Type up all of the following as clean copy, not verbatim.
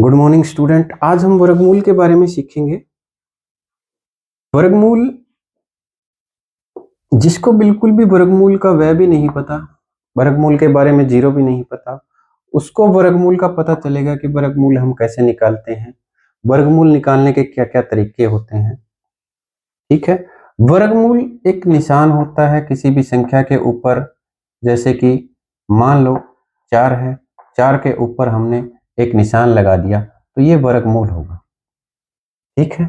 Good morning student. आज हम वर्गमूल के बारे में सीखेंगे। वर्गमूल, जिसको बिल्कुल भी वर्गमूल का वह भी नहीं पता, वर्गमूल के बारे में जीरो भी नहीं पता, उसको वर्गमूल का पता चलेगा कि वर्गमूल हम कैसे निकालते हैं, वर्गमूल निकालने के क्या क्या तरीके होते हैं। ठीक है। वर्गमूल एक निशान होता है किसी भी संख्या के ऊपर। जैसे कि मान लो 4 है, 4 के ऊपर हमने एक निशान लगा दिया तो ये वर्गमूल होगा। ठीक है।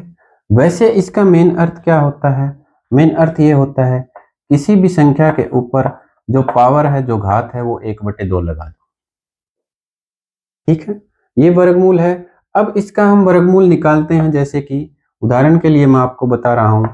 वैसे इसका मेन अर्थ क्या होता है? मेन अर्थ ये होता है किसी भी संख्या के ऊपर जो पावर है, जो घात है, वो 1/2 लगा दो। ठीक है, ये वर्गमूल है। अब इसका हम वर्गमूल निकालते हैं। जैसे कि उदाहरण के लिए मैं आपको बता रहा हूं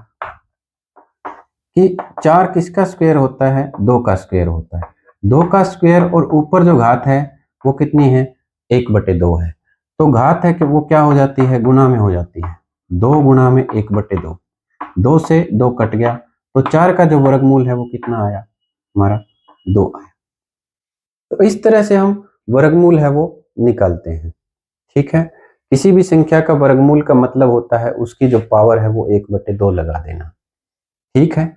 कि 4 किसका स्क्वायर होता है? 2 का स्क्वायर होता है। 2 का स्क्वायर और ऊपर जो घात है वो कितनी है? 1/2 है। तो घात है कि वो क्या हो जाती है? गुणा में हो जाती है। 2 गुणा में 1/2, 2 से 2 कट गया तो 4 का जो वर्गमूल है वो कितना आया? हमारा 2 आया। तो इस तरह से हम वर्गमूल है वो निकालते हैं। ठीक है। किसी भी संख्या का वर्गमूल का मतलब होता है उसकी जो पावर है वो 1/2 लगा देना। ठीक है।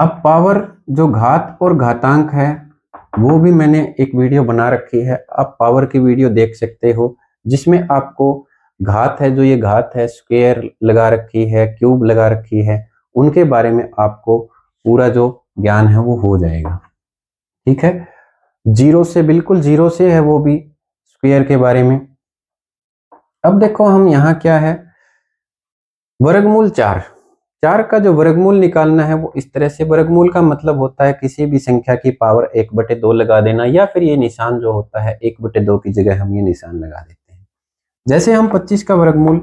अब पावर, जो घात और घातांक है, वो भी मैंने एक वीडियो बना रखी है। आप पावर की वीडियो देख सकते हो, जिसमें आपको घात है, जो ये घात है, स्क्वायर लगा रखी है, क्यूब लगा रखी है, उनके बारे में आपको पूरा जो ज्ञान है वो हो जाएगा। ठीक है। जीरो से, बिल्कुल जीरो से है वो भी, स्क्वायर के बारे में। अब देखो हम यहाँ क्या है, वर्गमूल 4। 4 का जो वर्गमूल निकालना है वो इस तरह से, वर्गमूल का मतलब होता है किसी भी संख्या की पावर 1/2 लगा देना, या फिर ये निशान जो होता है 1/2 की जगह हम ये निशान लगा देते हैं। जैसे हम 25 का वर्गमूल,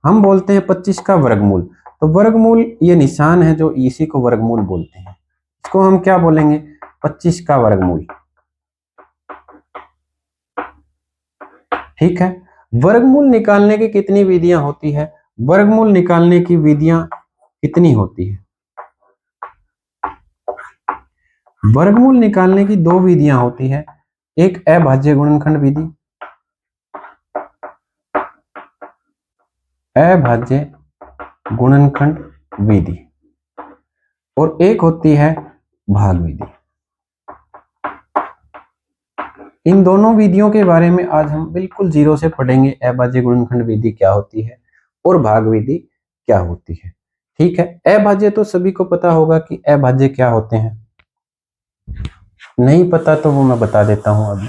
हम बोलते हैं 25 का वर्गमूल, तो वर्गमूल ये निशान है जो इसी को वर्गमूल बोलते हैं। इसको हम क्या बोलेंगे? 25 का वर्गमूल। ठीक है। वर्गमूल निकालने की कितनी विधियां होती है? वर्गमूल निकालने की विधियां कितनी होती है? वर्गमूल निकालने की 2 विधियां होती है। एक अभाज्य गुणनखंड विधि, अभाज्य गुणनखंड विधि, और एक होती है भाग विधि। इन दोनों विधियों के बारे में आज हम बिल्कुल जीरो से पढ़ेंगे। अभाज्य गुणनखंड विधि क्या होती है और भाग विधि क्या होती है। ठीक है। अभाज्य तो सभी को पता होगा कि अभाज्य क्या होते हैं। नहीं पता तो वो मैं बता देता हूं अभी।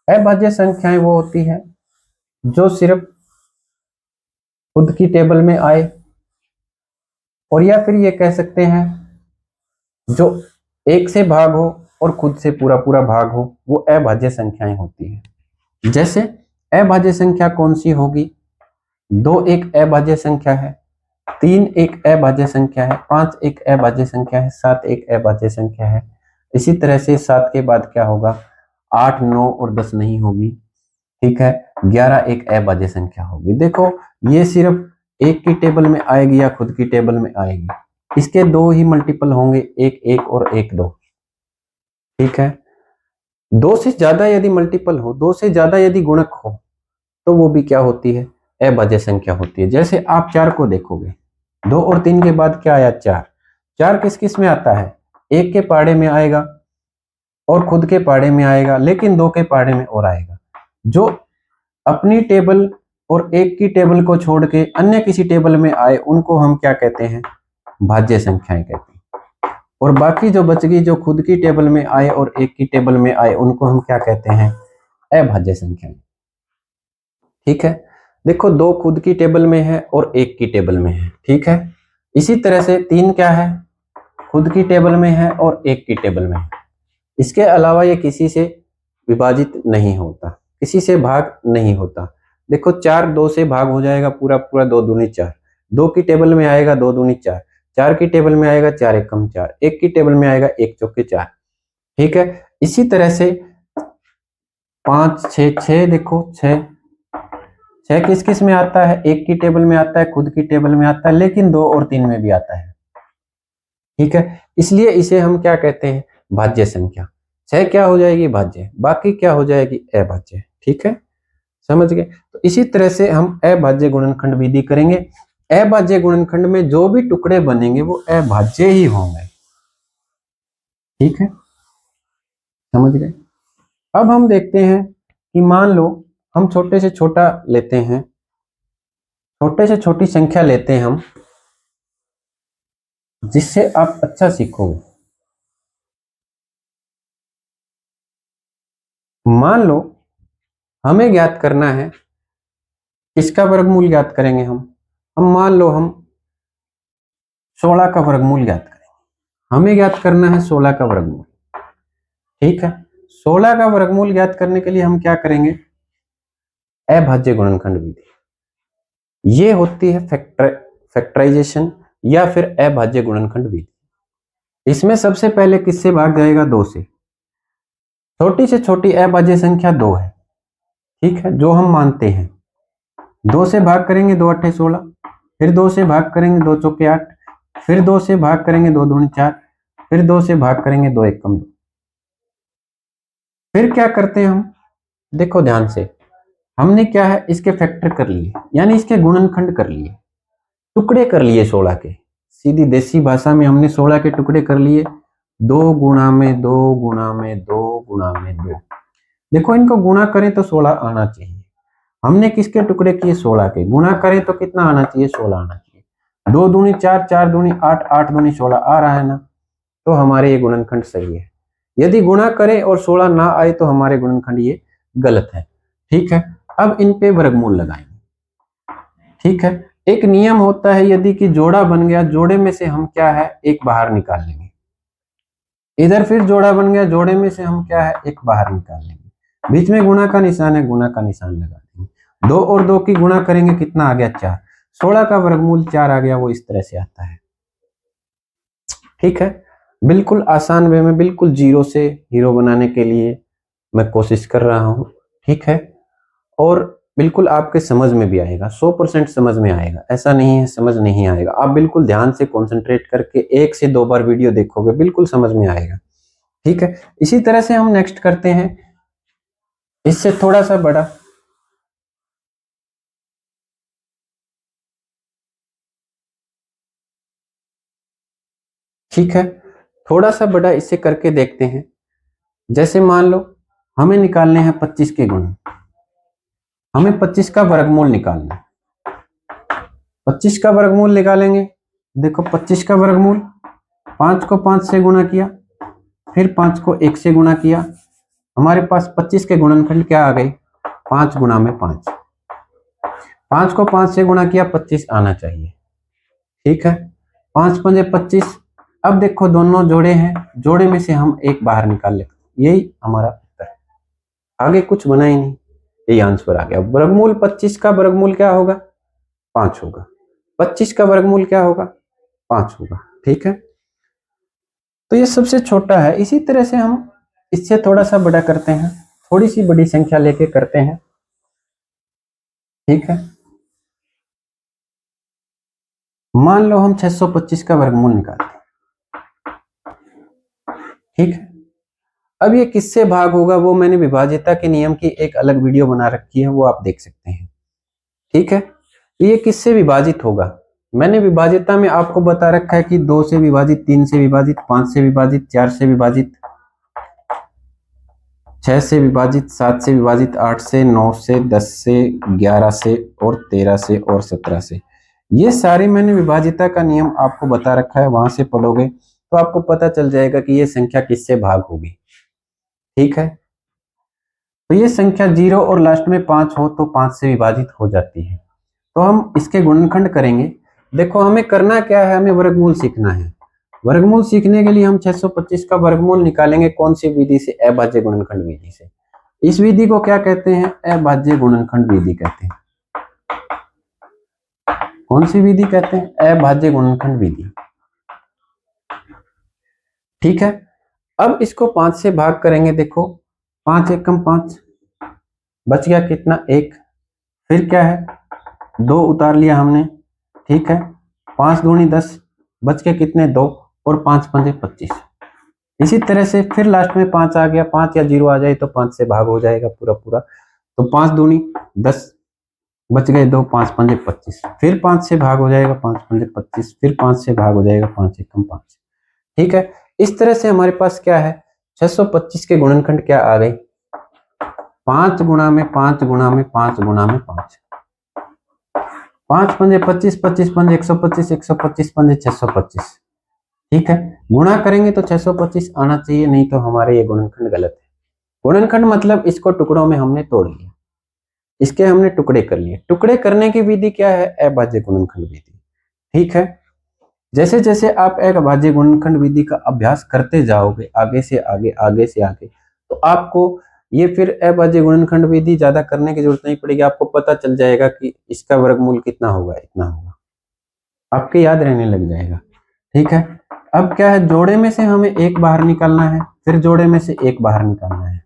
अभाज्य संख्याएं वो होती है जो सिर्फ खुद की टेबल में आए, और या फिर ये कह सकते हैं जो 1 से भाग हो और खुद से पूरा पूरा भाग हो, वो अभाज्य संख्याएं होती है। जैसे अभाज्य संख्या कौन सी होगी? 2 एक अभाज्य संख्या है, 3 एक अभाज्य संख्या है, 5 एक अभाज्य संख्या है, 7 एक अभाज्य संख्या है। इसी तरह से 7 के बाद क्या होगा? 8, 9 और 10 नहीं होगी। ठीक है। 11 एक अभाज्य संख्या होगी। देखो, ये सिर्फ एक की टेबल में आएगी या खुद की टेबल में आएगी। इसके 2 ही मल्टीपल होंगे, 1 1 और 1 2। ठीक है। 2 से ज्यादा यदि मल्टीपल हो, 2 से ज्यादा यदि गुणक हो, तो वो भी क्या होती है? अभाज्य संख्या होती है। जैसे आप 4 को देखोगे, 2 और 3 के बाद क्या आया? 4। 4 किस किस में आता है? 1 के पाड़े में आएगा और खुद के पाड़े में आएगा, लेकिन 2 के पाड़े में और आएगा। जो अपनी टेबल और एक की टेबल को छोड़ के अन्य किसी टेबल में आए, उनको हम क्या कहते हैं? भाज्य संख्याएं कहते हैं। और बाकी जो बच गई, जो खुद की टेबल में आए और एक की टेबल में आए, उनको हम क्या कहते हैं? अभाज्य संख्याएं। ठीक है। देखो, 2 खुद की टेबल में है और 1 की टेबल में है। ठीक है। इसी तरह से 3 क्या है? खुद की टेबल में है और 1 की टेबल में है। इसके अलावा ये किसी से विभाजित नहीं होता, किसी से भाग नहीं होता। देखो, 4 2 से भाग हो जाएगा पूरा पूरा, 2 दूनी 4। 2 की टेबल में आएगा 2 दूनी 4, 4 की टेबल में आएगा 4 एकम 4, 1 की टेबल में आएगा 1 चौके 4। ठीक है। इसी तरह से 5 6 6, देखो 6 6 किस किस में आता है? 1 की टेबल में आता है, खुद की टेबल में आता है, लेकिन 2 और 3 में भी आता है। ठीक है। इसलिए इसे हम क्या कहते हैं? भाज्य संख्या। 6 क्या हो जाएगी भाज्य, बाकी क्या हो जाएगी अभाज्य। ठीक है, समझ गए। तो इसी तरह से हम अभाज्य गुणनखंड विधि करेंगे। अभाज्य गुणनखंड में जो भी टुकड़े बनेंगे वो अभाज्य ही होंगे। ठीक है, समझ गए। अब हम देखते हैं कि मान लो हम छोटे से छोटा लेते हैं, छोटे से छोटी संख्या लेते हैं हम, जिससे आप अच्छा सीखोगे। मान लो हमें ज्ञात करना है, किसका वर्गमूल ज्ञात करेंगे हम मान लो हम 16 का वर्गमूल ज्ञात करेंगे। हमें ज्ञात करना है 16 का वर्गमूल। ठीक है, 16 का वर्गमूल ज्ञात करने के लिए हम क्या करेंगे, अभाज्य गुणनखंड विधि। ये होती है फैक्टराइजेशन या फिर अभाज्य गुणनखंड विधि। इसमें सबसे पहले किससे भाग जाएगा, 2 से। छोटी से छोटी अभाज्य संख्या 2 है। ठीक है, जो हम मानते हैं। 2 से भाग करेंगे, 2 अट्ठे 16, फिर 2 से भाग करेंगे, 2 चौके 8, फिर 2 से भाग करेंगे, 2 दूनी 4, फिर 2 से भाग करेंगे, 2 एकम 2। फिर क्या करते हैं हम, देखो ध्यान से, हमने क्या है, इसके फैक्टर कर लिए, यानी इसके गुणनखंड कर लिए, टुकड़े कर लिए 16 के। सीधी देसी भाषा में हमने 16 के टुकड़े कर लिए, 2 गुणा में 2 गुणा में 2 गुणा में 2। देखो इनको गुणा करें तो 16 आना चाहिए। हमने किसके टुकड़े किए, 16 के। गुणा करें तो कितना आना चाहिए, 16 आना चाहिए। 2 दूनी 4, 4 दूनी 8, 8 दूनी 16 आ रहा है ना, तो हमारे ये गुणनखंड सही है। यदि गुणा करें और 16 ना आए तो हमारे गुणनखंड ये गलत है। ठीक है, अब इन पे वर्गमूल लगाएंगे। ठीक है, एक नियम होता है, यदि कि जोड़ा बन गया, जोड़े में से हम क्या है, एक बाहर निकाल लेंगे। इधर फिर जोड़ा बन गया, जोड़े में से हम क्या है, एक बाहर निकाल लेंगे। बीच में गुणा का निशान है, गुणा का निशान लगा देंगे। 2 और 2 की गुणा करेंगे, कितना आ गया, 4। 16 का वर्गमूल 4 आ गया, वो इस तरह से आता है। ठीक है, बिल्कुल आसान वे में, बिल्कुल जीरो से हीरो बनाने के लिए मैं कोशिश कर रहा हूं। ठीक है, और बिल्कुल आपके समझ में भी आएगा, 100% समझ में आएगा, ऐसा नहीं है समझ नहीं आएगा। आप बिल्कुल ध्यान से कंसंट्रेट करके 1 से 2 बार वीडियो देखोगे, बिल्कुल समझ में आएगा। ठीक है, इसी तरह से हम नेक्स्ट करते हैं, इससे थोड़ा सा बड़ा। ठीक है, थोड़ा सा बड़ा इससे करके देखते हैं। जैसे मान लो हमें निकालने हैं 25 के गुण, हमें 25 का वर्गमूल निकालना है। 25 का वर्गमूल निकालेंगे, देखो 25 का वर्गमूल, 5 को 5 से गुणा किया, फिर 5 को 1 से गुणा किया, हमारे पास 25 के गुणनखंड क्या आ गए, 5 गुणा में 5। 5 को 5 से गुणा किया, 25 आना चाहिए। ठीक है, 5 पंजे 25। अब देखो दोनों जोड़े हैं, जोड़े में से हम एक बाहर निकाल लेते, यही हमारा उत्तर है। आगे कुछ बना ही नहीं, यही आंसर आ गया। वर्गमूल 25 का वर्गमूल क्या होगा, 5 होगा। 25 का वर्गमूल क्या होगा, 5 होगा। ठीक है, तो ये सबसे छोटा है। इसी तरह से हम इससे थोड़ा सा बड़ा करते हैं, थोड़ी सी बड़ी संख्या लेके करते हैं। ठीक है, मान लो हम 625 का वर्गमूल निकालते हैं। ठीक है, अब ये किससे भाग होगा, वो मैंने विभाज्यता के नियम की एक अलग वीडियो बना रखी है, वो आप देख सकते हैं। ठीक है, ये किससे विभाजित होगा, मैंने विभाज्यता में आपको बता रखा है कि 2 से विभाजित, 3 से विभाजित, 5 से विभाजित, 4 से विभाजित, 6 से विभाजित, 7 से विभाजित, 8 से, 9 से, 10 से, 11 से और 13 से और 17 से। ये सारी मैंने विभाज्यता का नियम आपको बता रखा है, वहां से पढ़ोगे तो आपको पता चल जाएगा कि ये संख्या किससे भाग होगी। ठीक है, तो ये संख्या 0 और लास्ट में 5 हो तो 5 से विभाजित हो जाती है। तो हम इसके गुणनखंड करेंगे। देखो हमें करना क्या है, हमें वर्गमूल सीखना है। वर्गमूल सीखने के लिए हम 625 का वर्गमूल निकालेंगे, कौन सी विधि से, अभाज्य गुणनखंड विधि से। इस विधि को क्या कहते हैं, अभाज्य गुणनखंड विधि कहते हैं। कौन सी विधि कहते हैं, अभाज्य गुणनखंड विधि। ठीक है, अब इसको 5 से भाग करेंगे, देखो 5 एकम 5, बच गया कितना, 1। फिर क्या है, 2 उतार लिया हमने। ठीक है, 5 दूनी 10, बच के कितने, 2, और 5 पंजे 25। इसी तरह से फिर लास्ट में 5 आ गया, 5 या 0 आ जाए तो 5 से भाग हो जाएगा पूरा पूरा। तो 5 दूनी 10, बच गए 2, 5 पंजे 25, फिर 5 से भाग हो जाएगा, 5 पंजे 25, फिर 5 से भाग हो जाएगा, 5 एकम 5। ठीक है, इस तरह से हमारे पास क्या है, 625 के गुणनखंड क्या आ गई, 5 गुणा में 5 गुणा में 5 गुणा में 5, 5 पंजे 25, 25 पंजे 125, 125 पंजे 625। ठीक है, गुणा करेंगे तो 625 आना चाहिए, नहीं तो हमारे ये गुणनखंड गलत है। गुणनखंड मतलब इसको टुकड़ों में हमने तोड़ लिया, इसके हमने टुकड़े कर लिए। टुकड़े करने की विधि क्या है, अभाज्य गुणनखंड विधि। ठीक है, जैसे जैसे आप अभाज्य गुणनखंड विधि का अभ्यास करते जाओगे आगे से आगे आगे से आगे, तो आपको ये फिर अभाज्य गुणनखंड विधि ज्यादा करने की जरूरत नहीं पड़ेगी। आपको पता चल जाएगा कि इसका वर्गमूल कितना होगा, इतना होगा, आपके याद रहने लग जाएगा। ठीक है, अब क्या है, जोड़े में से हमें एक बाहर निकालना है, फिर जोड़े में से एक बाहर निकालना है।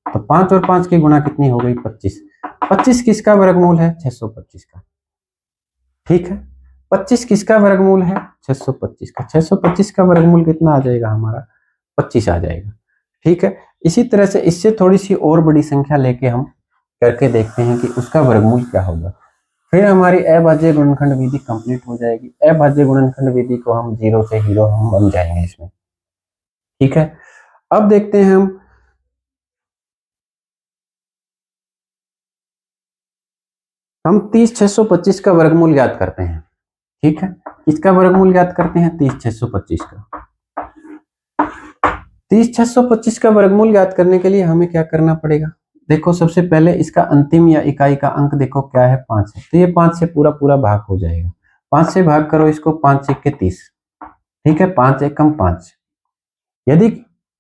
तो 5 और 5 की गुणा कितनी हो गई, 25। 25 किसका वर्गमूल है, 625 का। ठीक है, 25 किसका वर्गमूल है, 625 का। 625 का वर्गमूल कितना आ जाएगा हमारा, 25 आ जाएगा। ठीक है, इसी तरह से इससे थोड़ी सी और बड़ी संख्या लेके हम करके देखते हैं कि उसका वर्गमूल क्या होगा। फिर हमारी अभाज्य गुणनखंड विधि कंप्लीट हो जाएगी। अभाज्य गुणनखंड विधि को हम 0 से हीरो हम बन जाएंगे इसमें। ठीक है, अब देखते हैं हम 30 625 का वर्गमूल ज्ञात करते हैं। ठीक है, इसका वर्गमूल ज्ञात करते हैं 30 625 का। 30 625 का वर्गमूल ज्ञात करने के लिए हमें क्या करना पड़ेगा, देखो सबसे पहले इसका अंतिम या इकाई का अंक देखो क्या है, 5 है, तो ये 5 से पूरा पूरा भाग हो जाएगा। 5 से भाग करो इसको, 5 1 के 30। ठीक है, 5 एकम 5। यदि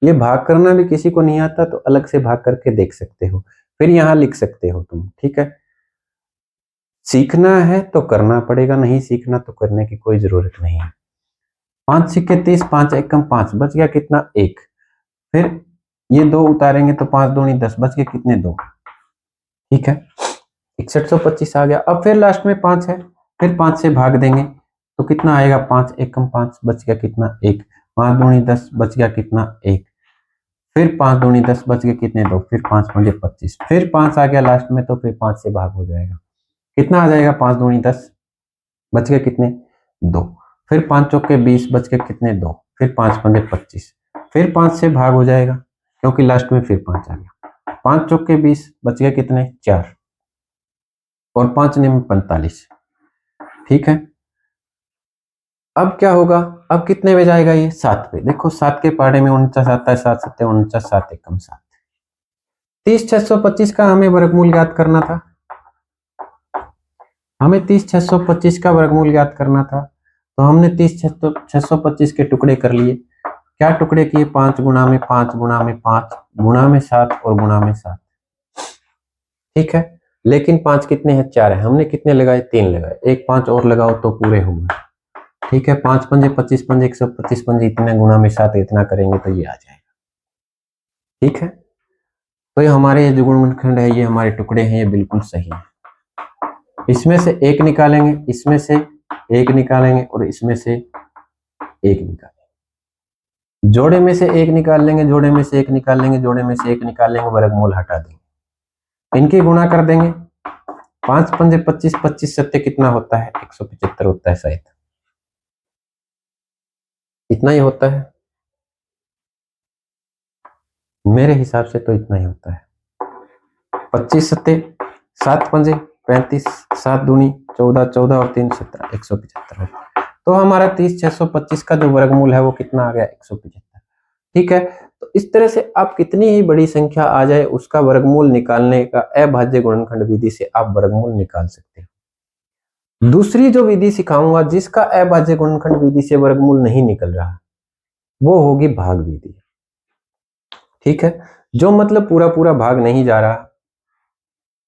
ये भाग करना भी किसी को नहीं आता तो अलग से भाग करके देख सकते हो, फिर यहां लिख सकते हो तुम। ठीक है, सीखना है तो करना पड़ेगा, नहीं सीखना तो करने की कोई जरूरत नहीं है। 5 सिक्के 30, 5 एकम 5, बच गया कितना, 1। फिर ये 2 उतारेंगे तो 5 दूनी 10, बच गए कितने, 2। ठीक है, 6125 आ गया। अब फिर लास्ट में 5 है, फिर 5 से भाग देंगे तो कितना आएगा, 5 एकम 5, बच गया कितना, 1। 5 दूनी 10, बच गया कितना, 1। फिर 5 दूनी 10, बच गए कितने, 2। फिर 5 पंजे 25, फिर 5 आ गया लास्ट में, तो फिर 5 से भाग हो जाएगा, कितना आ जाएगा, 5 दूनी 10, बच गए कितने, 2। फिर 5 चौके 20, बच गए कितने, 2। फिर 5 पंजे 25, फिर 5 से भाग हो जाएगा क्योंकि लास्ट में फिर 5 आ गया। 5 चौके 20, बच गए कितने, 4, और 5 ने 45। ठीक है, अब क्या होगा, अब कितने पे जाएगा ये, 7 पे। देखो 7 के पहाड़े में 49 आता है, 7 7 49, 7 एकम 7। 30 625 का हमें वर्गमूल ज्ञात करना था, हमें 30 625 का वर्गमूल ज्ञात करना था। तो हमने 30 625 के टुकड़े कर लिए। क्या टुकड़े किए, 5 गुणा में 5 गुणा में 5 गुणा में 7 और गुणा में 7। ठीक है, लेकिन 5 कितने हैं, 4 है, हमने कितने लगाए, 3 लगाए, एक 5 और लगाओ तो पूरे होंगे। ठीक है, 5 पंजे 25 पंजे 125 पंजे, इतने गुणा में 7 इतना करेंगे तो ये आ जाएगा। ठीक है, तो ये हमारे जो गुणनखंड है, ये हमारे टुकड़े हैं, ये बिल्कुल सही है। इसमें से एक निकालेंगे, इसमें से एक निकालेंगे और इसमें से एक निकालेंगे, जोड़े में से एक निकाल लेंगे, जोड़े में से एक निकाल लेंगे, जोड़े में से एक निकाल लेंगे, वर्गमूल हटा देंगे, इनकी गुणा कर देंगे। 5 पंजे 25, 25 सत्ते कितना होता है, 175 होता है, शायद इतना ही होता है, मेरे हिसाब से तो इतना ही होता है। 25 सत्ते 7 पंजे 35, 7 दूनी 14, 14 और 3 17, 175 होता है। तो हमारा 30 625 का जो वर्गमूल है वो कितना आ गया, 175। ठीक है, तो इस तरह से आप कितनी ही बड़ी संख्या आ जाए उसका वर्गमूल निकालने का अभाज्य गुणनखंड विधि से आप वर्गमूल निकाल सकते हो। दूसरी जो विधि सिखाऊंगा जिसका अभाज्य गुणनखंड विधि से वर्गमूल नहीं निकल रहा, वो होगी भाग विधि। ठीक है, जो मतलब पूरा पूरा भाग नहीं जा रहा,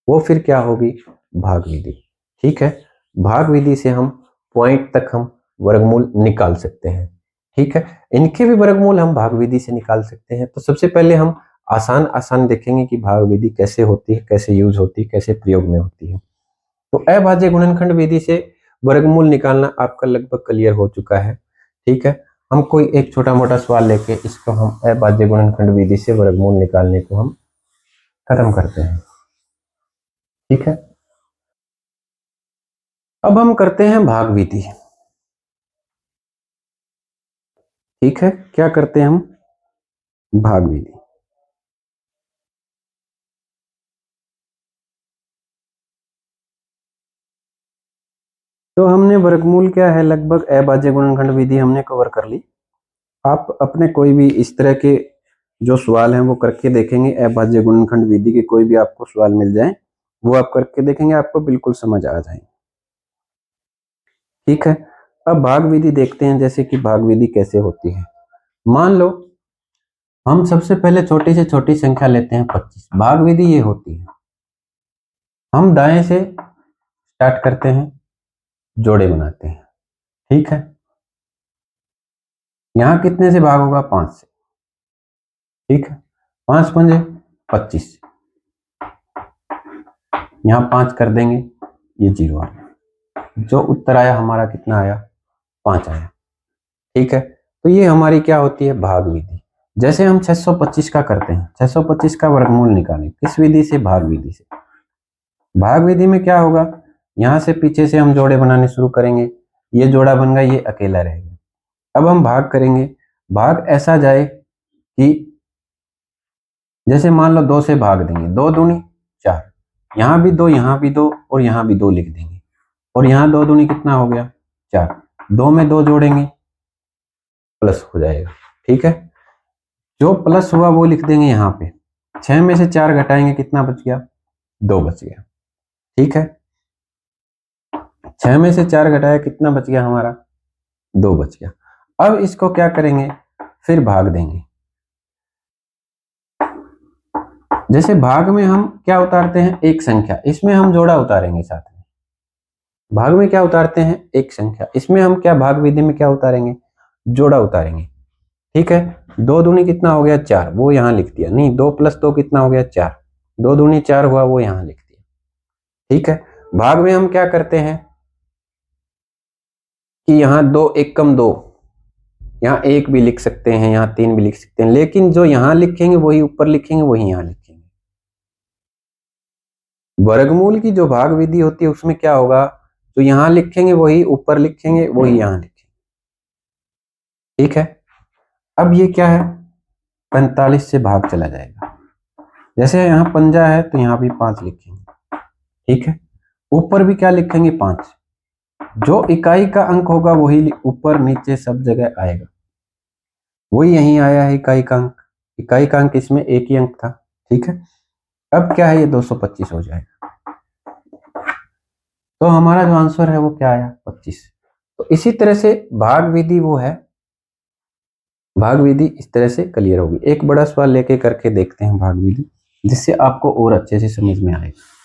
वो फिर क्या होगी, भाग विधि। ठीक है, भाग विधि से हम पॉइंट तक हम वर्गमूल निकाल सकते हैं। ठीक है, इनके भी वर्गमूल हम भाग विधि से निकाल सकते हैं। तो सबसे पहले हम आसान आसान देखेंगे कि भाग विधि कैसे होती है, कैसे यूज होती है, कैसे प्रयोग में होती है। तो अभाज्य गुणनखंड विधि से वर्गमूल निकालना आपका लगभग क्लियर हो चुका है। ठीक है, हम कोई एक छोटा मोटा सवाल लेके इसको हम अभाज्य गुणनखंड विधि से वर्गमूल निकालने को हम खत्म करते हैं। ठीक है, अब हम करते हैं भाग विधि। ठीक है, क्या करते हैं हम? भाग विधि। तो हमने वर्गमूल क्या है लगभग अभाज्य गुणनखंड विधि हमने कवर कर ली। आप अपने कोई भी इस तरह के जो सवाल हैं वो करके देखेंगे, अभाज्य गुणनखंड विधि के कोई भी आपको सवाल मिल जाए वो आप करके देखेंगे, आपको बिल्कुल समझ आ जाएंगे। ठीक है, अब भाग विधि देखते हैं, जैसे कि भाग विधि कैसे होती है। मान लो हम सबसे पहले छोटी से छोटी संख्या लेते हैं 25। भाग विधि ये होती है, हम दाएं से स्टार्ट करते हैं, जोड़े बनाते हैं। ठीक है, यहां कितने से भाग होगा? 5 से। ठीक है, 5 पंजे 25, यहां 5 कर देंगे, ये 0 आ गया। जो उत्तर आया हमारा कितना आया? 5 आया। ठीक है, तो ये हमारी क्या होती है? भाग विधि। जैसे हम 625 का करते हैं, 625 का वर्गमूल निकालें, किस विधि से? भाग विधि से। भाग विधि में क्या होगा? यहां से पीछे से हम जोड़े बनाने शुरू करेंगे, ये जोड़ा बन गया, ये अकेला रहेगा। अब हम भाग करेंगे, भाग ऐसा जाए कि जैसे मान लो 2 से भाग देंगे, 2 दूनी 4, यहां भी 2, यहां भी 2 और यहां भी 2 लिख देंगे, और यहां 2 दूनी कितना हो गया? 4। 2 में 2 जोड़ेंगे, प्लस हो जाएगा। ठीक है, जो प्लस हुआ वो लिख देंगे यहाँ पे। 6 में से 4 घटाएंगे, कितना बच गया? 2 बच गया। ठीक है, 6 में से 4 घटाया, कितना बच गया हमारा? 2 बच गया। अब इसको क्या करेंगे? फिर भाग देंगे। जैसे भाग में हम क्या उतारते हैं? एक संख्या, इसमें हम जोड़ा उतारेंगे साथ में। भाग में क्या उतारते हैं? एक संख्या, इसमें हम क्या भाग विधि में क्या उतारेंगे? जोड़ा उतारेंगे। ठीक है, 2 दूनी कितना हो गया? 4, वो यहां लिख दिया। नहीं, 2 प्लस 2 कितना हो गया? 4, 2 दूनी 4 हुआ, वो यहां लिख दिया। ठीक है, भाग में हम क्या करते हैं कि यहाँ 2 एक कम 2, यहाँ 1 भी लिख सकते हैं, यहाँ 3 भी लिख सकते हैं, लेकिन जो यहाँ लिखेंगे वही ऊपर लिखेंगे, वही यहाँ लिखेंगे। वर्गमूल की जो भाग विधि होती है उसमें क्या होगा? जो यहाँ लिखेंगे वही ऊपर लिखेंगे, वही यहाँ लिखेंगे। ठीक है, अब ये क्या है? 45 से भाग चला जाएगा। जैसे यहाँ पंजा है तो यहाँ भी 5 लिखेंगे। ठीक है, ऊपर भी क्या लिखेंगे? 5। जो इकाई का अंक होगा वही ऊपर नीचे सब जगह आएगा, वही यहीं आया है इकाई का अंक। इकाई का अंक इसमें एक ही अंक था। ठीक है, अब क्या है? ये 225 हो जाएगा। तो हमारा जो आंसर है वो क्या आया? 25। तो इसी तरह से भाग विधि वो है, भाग विधि इस तरह से क्लियर होगी। एक बड़ा सवाल लेके करके देखते हैं भाग विधि, जिससे आपको और अच्छे से समझ में आएगा।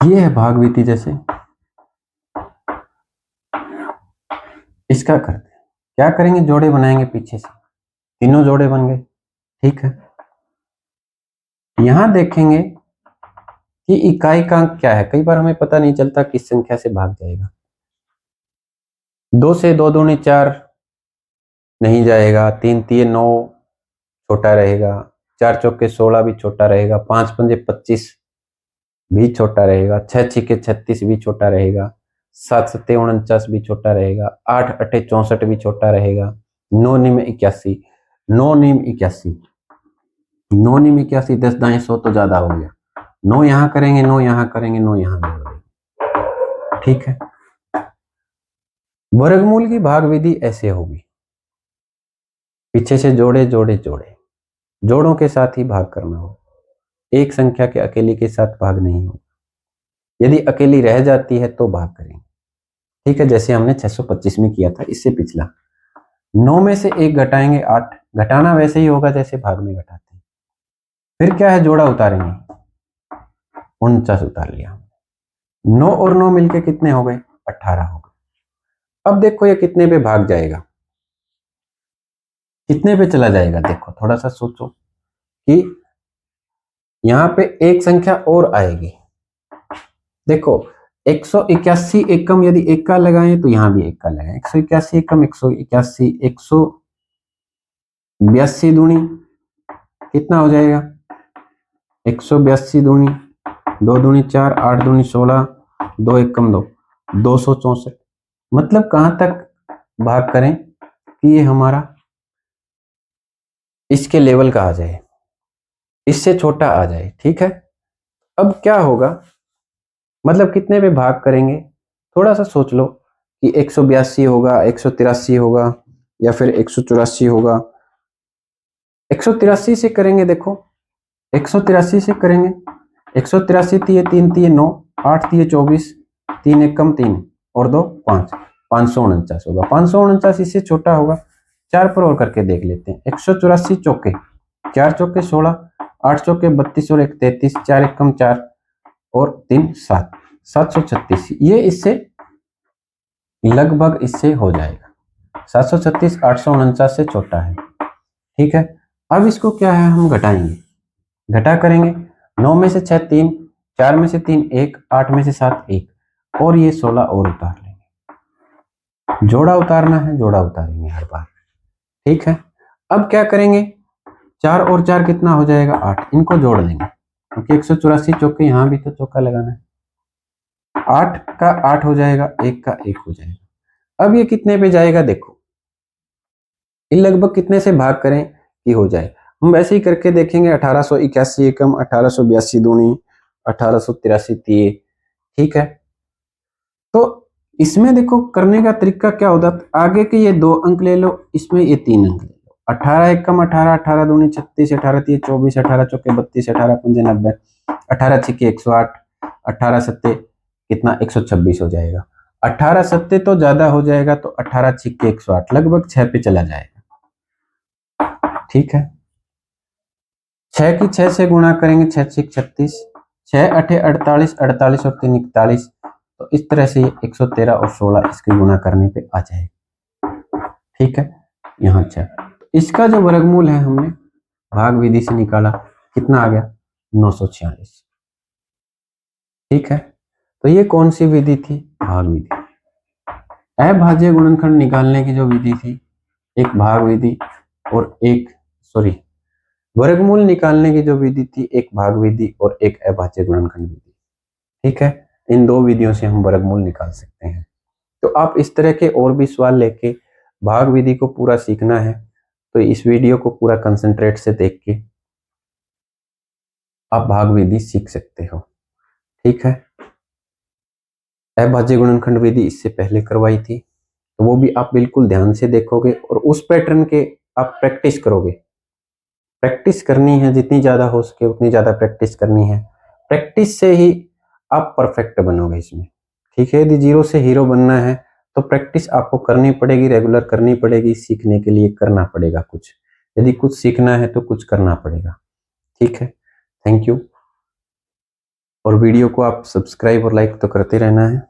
ये है भाग विधि। जैसे इसका करते हैं, क्या करेंगे? जोड़े बनाएंगे पीछे से, तीनों जोड़े बन गए। ठीक है, यहां देखेंगे कि इकाई का अंक क्या है। कई बार हमें पता नहीं चलता किस संख्या से भाग जाएगा। 2 से 2 दूनी 4 नहीं जाएगा, 3 तिये 9 छोटा रहेगा, 4 चौके 16 भी छोटा रहेगा, 5 पंजे 25 भी छोटा रहेगा, 6 छिके 36 भी छोटा रहेगा, 7 सत्ते 49 भी छोटा रहेगा, 8 अट्ठे 64 भी छोटा रहेगा, 9 निम 81, 9 निम 81, 9 निम 81, 10 दाएं 100 तो ज्यादा हो गया। 9 यहाँ करेंगे, 9 यहाँ करेंगे, 9 यहाँ करेंगे। ठीक है, वर्गमूल की भाग विधि ऐसे होगी, पीछे से जोड़े जोड़े जोड़े, जोड़ों के साथ ही भाग करना हो, एक संख्या के अकेली के साथ भाग नहीं हो। यदि अकेली रह जाती है तो भाग करेंगे। ठीक है, जैसे हमने 625 में किया था, इससे पिछला। 9 में से 1 घटाएंगे 8, घटाना वैसे ही होगा जैसे भाग में घटाते हैं। फिर क्या है? जोड़ा उतारेंगे, 49 उतार लिया। 9 और 9 मिलके कितने हो गए? 18 हो गए। अब देखो ये कितने पे भाग जाएगा, कितने पे चला जाएगा? देखो थोड़ा सा सोचो कि यहाँ पे एक संख्या और आएगी। देखो 181 एकम यदि एक का लगाएं तो यहाँ भी एक का लगाएं। 181 एकम 181, 182 दूनी कितना हो जाएगा? 182 दूनी 2 दूनी 4, 8 दूनी 16, 2 एकम 2, 264। मतलब कहां तक भाग करें कि ये हमारा इसके लेवल का आ जाए, इससे छोटा आ जाए। ठीक है, अब क्या होगा, मतलब कितने पे भाग करेंगे? थोड़ा सा सोच लो कि 182 होगा, 183 होगा या फिर 184 होगा। 183 से करेंगे, देखो 183 से करेंगे। 183 तीय 3 तीय 9, 8 तीय 24, 3 एकम 3 और 2 5, 549 होगा। 549 इससे छोटा होगा। 4 पर और करके देख लेते हैं। 184 चौके 4 चौके 16, 8 चौके 32 और 1 33, 4 एकम 4 और 3 7, 736। ये इससे लगभग इससे हो जाएगा। 736 849 से छोटा है। ठीक है, अब इसको क्या है, हम घटाएंगे, घटा करेंगे। 9 में से 6 3, 4 में से 3 1, 8 में से 7 1 और ये 16 और उतार लेंगे। जोड़ा उतारना है, जोड़ा उतारेंगे हर बार। ठीक है, अब क्या करेंगे, 4 और 4 कितना हो जाएगा? 8। इनको जोड़ देंगे क्योंकि 184 चौके यहाँ भी तो चौका लगाना है। 8 का 8 हो जाएगा, 1 का 1 हो जाएगा। अब ये कितने पे जाएगा? देखो ये लगभग कितने से भाग करें कि हो जाए। हम वैसे ही करके देखेंगे। 1881 एकम, 1882 दूनी, 1883 तीय। ठीक है, तो इसमें देखो करने का तरीका क्या होता है, आगे के ये 2 अंक ले लो, इसमें ये 3 अंक ले लो। 18 एकम 18, 18 दूनी 36, 18 तीय 24, 18 चौके 32, 18 पंजे 90, 18 छिके 108, 18 सत्ते कितना? 126 हो जाएगा। 18 सत्ते तो ज्यादा हो जाएगा, तो 18 छिके 108 लगभग 6 पे चला जाएगा। ठीक है, 6 की 6 से गुणा करेंगे, 6 छिक 36, 6 अठे 48, 48 और 3 41। तो इस तरह से ये 113 और 16 इसके गुणा करने पे आ जाएगा। ठीक है, यहाँ 6। तो इसका जो वर्गमूल है हमने भाग विधि से निकाला, कितना आ गया? 946। ठीक है, तो ये कौन सी विधि थी? भाग विधि। अभाज्य गुणनखंड निकालने की जो विधि थी, एक भाग विधि और एक वर्गमूल निकालने की जो विधि थी, एक भाग विधि और एक अभाज्य गुणनखंड विधि। ठीक है, इन 2 विधियों से हम वर्गमूल निकाल सकते हैं। तो आप इस तरह के और भी सवाल लेके भाग विधि को पूरा सीखना है तो इस वीडियो को पूरा कंसंट्रेट से देख के आप भाग विधि सीख सकते हो। ठीक है, अभाज्य गुणनखंड विधि इससे पहले करवाई थी, तो वो भी आप बिल्कुल ध्यान से देखोगे और उस पैटर्न के आप प्रैक्टिस करोगे। प्रैक्टिस करनी है, जितनी ज्यादा हो सके उतनी ज्यादा प्रैक्टिस करनी है। प्रैक्टिस से ही आप परफेक्ट बनोगे इसमें। ठीक है, यदि जीरो से हीरो बनना है तो प्रैक्टिस आपको करनी पड़ेगी, रेगुलर करनी पड़ेगी। सीखने के लिए करना पड़ेगा कुछ, यदि कुछ सीखना है तो कुछ करना पड़ेगा। ठीक है, थैंक यू। और वीडियो को आप सब्सक्राइब और लाइक तो करते रहना है।